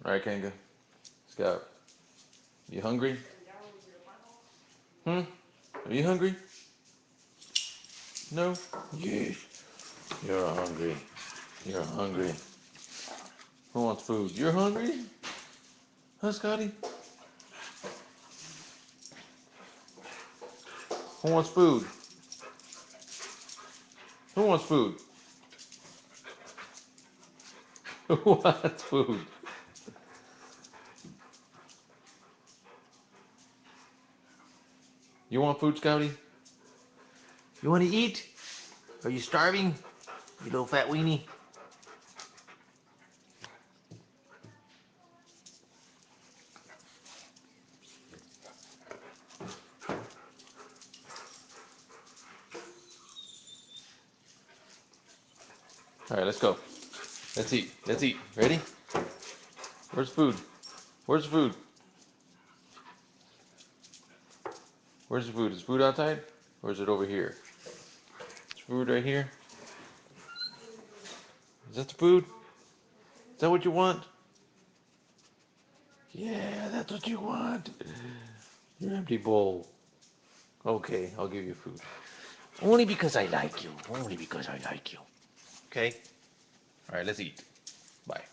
All right, Kanga. Scout. You hungry? Hmm? Are you hungry? No? Yes. You're hungry. You're hungry. Who wants food? You're hungry? Huh, Scotty? Who wants food? Who wants food? Who wants food? You want food, Scouty? You want to eat? Are you starving? You little fat weenie? All right, let's go. Let's eat. Let's eat. Ready? Where's food? Where's food? Where's the food? Is food outside? Or is it over here? Is food right here? Is that the food? Is that what you want? Yeah, that's what you want. Your empty bowl. Okay, I'll give you food. Only because I like you. Only because I like you. Okay? Alright, let's eat. Bye.